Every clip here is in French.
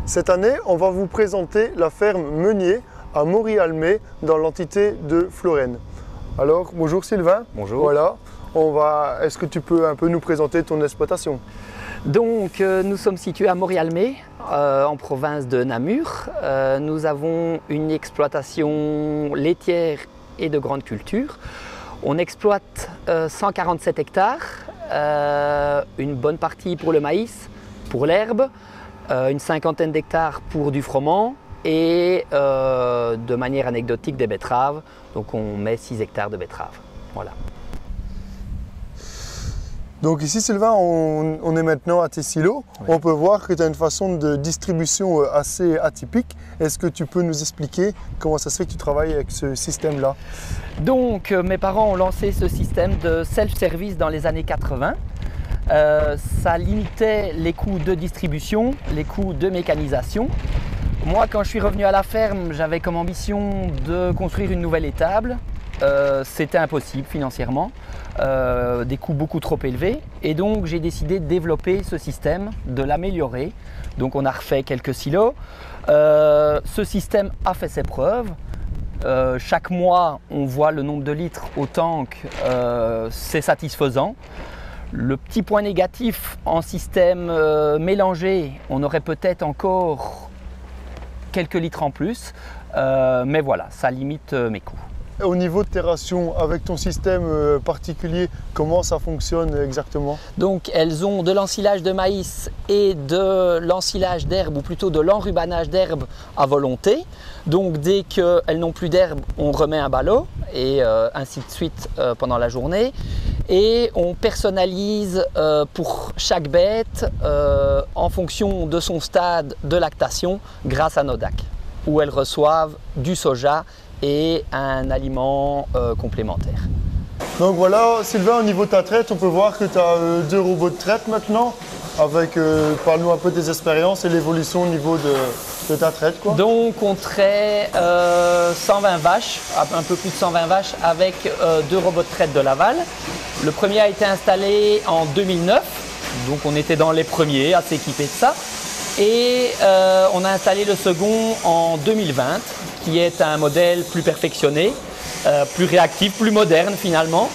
Cette année, on va vous présenter la ferme Meunier à Maury-Almé dans l'entité de Florène. Alors, bonjour Sylvain. Bonjour. Voilà, est-ce que tu peux un peu nous présenter ton exploitation? Donc, nous sommes situés à Maury-Almé, en province de Namur. Nous avons une exploitation laitière et de grande culture. On exploite 147 hectares, une bonne partie pour le maïs, pour l'herbe, une cinquantaine d'hectares pour du froment et de manière anecdotique des betteraves. Donc on met 6 hectares de betteraves. Voilà. Donc ici Sylvain, on est maintenant à tes silos. Oui. On peut voir que tu as une façon de distribution assez atypique. Est-ce que tu peux nous expliquer comment ça se fait que tu travailles avec ce système-là? Donc mes parents ont lancé ce système de self-service dans les années 80. Ça limitait les coûts de distribution, les coûts de mécanisation. Moi, quand je suis revenu à la ferme, j'avais comme ambition de construire une nouvelle étable. C'était impossible financièrement, des coûts beaucoup trop élevés, et donc j'ai décidé de développer ce système, de l'améliorer. Donc on a refait quelques silos. Ce système a fait ses preuves. Chaque mois, on voit le nombre de litres au tank, c'est satisfaisant. Le petit point négatif en système mélangé, on aurait peut-être encore quelques litres en plus, mais voilà, ça limite mes coûts. Au niveau de tes rations, avec ton système particulier, comment ça fonctionne exactement? Donc elles ont de l'ensilage de maïs et de l'ensilage d'herbe, ou plutôt de l'enrubanage d'herbe à volonté. Donc dès qu'elles n'ont plus d'herbe, on remet un ballot et ainsi de suite pendant la journée. Et on personnalise pour chaque bête en fonction de son stade de lactation grâce à nos DAC, où elles reçoivent du soja et un aliment complémentaire. Donc voilà Sylvain, au niveau de ta traite, on peut voir que tu as 2 robots de traite maintenant. Parle-nous un peu des expériences et l'évolution au niveau de ta traite, quoi. Donc on traite 120 vaches, un peu plus de 120 vaches avec 2 robots de traite de Laval. Le premier a été installé en 2009, donc on était dans les premiers à s'équiper de ça. Et on a installé le second en 2020, qui est un modèle plus perfectionné, plus réactif, plus moderne finalement.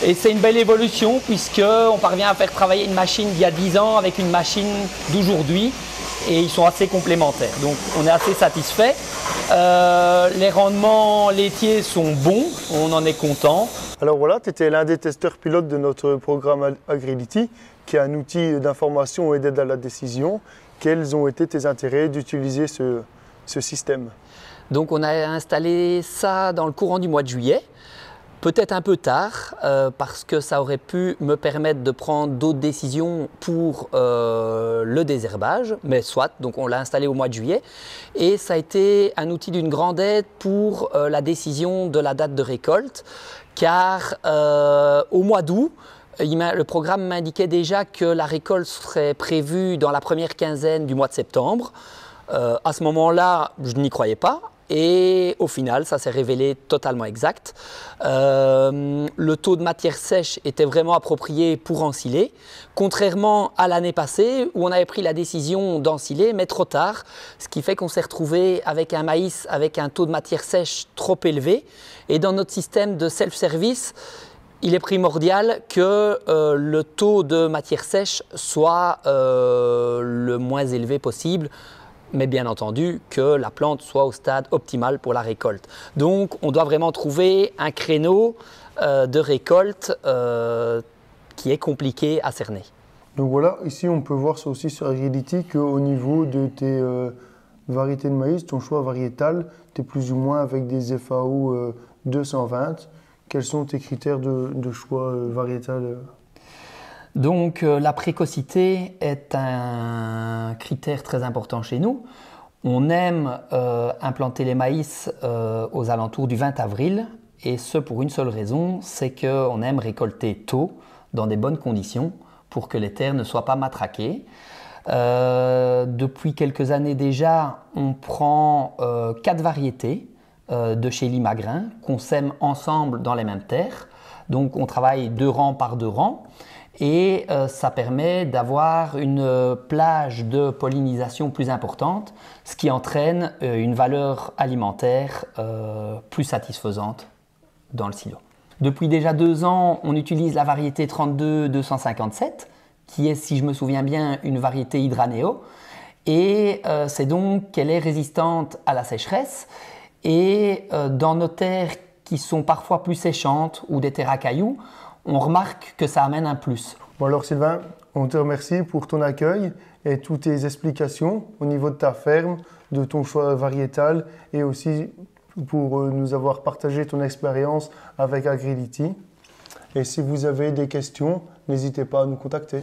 Et c'est une belle évolution puisqu'on parvient à faire travailler une machine d'il y a 10 ans avec une machine d'aujourd'hui et ils sont assez complémentaires. Donc on est assez satisfait. Les rendements laitiers sont bons, on en est content. Alors voilà, tu étais l'un des testeurs pilotes de notre programme Agrility, qui est un outil d'information et d'aide à la décision. Quels ont été tes intérêts d'utiliser ce système? Donc on a installé ça dans le courant du mois de juillet, peut-être un peu tard parce que ça aurait pu me permettre de prendre d'autres décisions pour le désherbage, mais soit, donc on l'a installé au mois de juillet et ça a été un outil d'une grande aide pour la décision de la date de récolte car au mois d'août, le programme m'indiquait déjà que la récolte serait prévue dans la première quinzaine du mois de septembre. À ce moment-là, je n'y croyais pas et au final, ça s'est révélé totalement exact. Le taux de matière sèche était vraiment approprié pour ensiler, contrairement à l'année passée où on avait pris la décision d'ensiler, mais trop tard, ce qui fait qu'on s'est retrouvé avec un maïs avec un taux de matière sèche trop élevé. Et dans notre système de self-service, il est primordial que le taux de matière sèche soit le moins élevé possible, mais bien entendu que la plante soit au stade optimal pour la récolte. Donc on doit vraiment trouver un créneau de récolte qui est compliqué à cerner. Donc voilà, ici on peut voir ça aussi sur Agrility qu'au niveau de tes variétés de maïs, ton choix variétal, tu es plus ou moins avec des FAO 220. Quels sont tes critères de choix variétal? Donc la précocité est un critère très important chez nous. On aime implanter les maïs aux alentours du 20 avril et ce pour une seule raison, c'est qu'on aime récolter tôt dans des bonnes conditions pour que les terres ne soient pas matraquées. Depuis quelques années déjà, on prend 4 variétés de chez Limagrin qu'on sème ensemble dans les mêmes terres. Donc on travaille 2 rangs par 2 rangs et ça permet d'avoir une plage de pollinisation plus importante, ce qui entraîne une valeur alimentaire plus satisfaisante dans le silo. Depuis déjà 2 ans, on utilise la variété 32-257, qui est, si je me souviens bien, une variété Hydranéo. Et c'est donc qu'elle est résistante à la sécheresse. Et dans nos terres qui sont parfois plus séchantes ou des terres à cailloux, on remarque que ça amène un plus. Bon alors Sylvain, on te remercie pour ton accueil et toutes tes explications au niveau de ta ferme, de ton choix variétal et aussi pour nous avoir partagé ton expérience avec Agrility. Et si vous avez des questions, n'hésitez pas à nous contacter.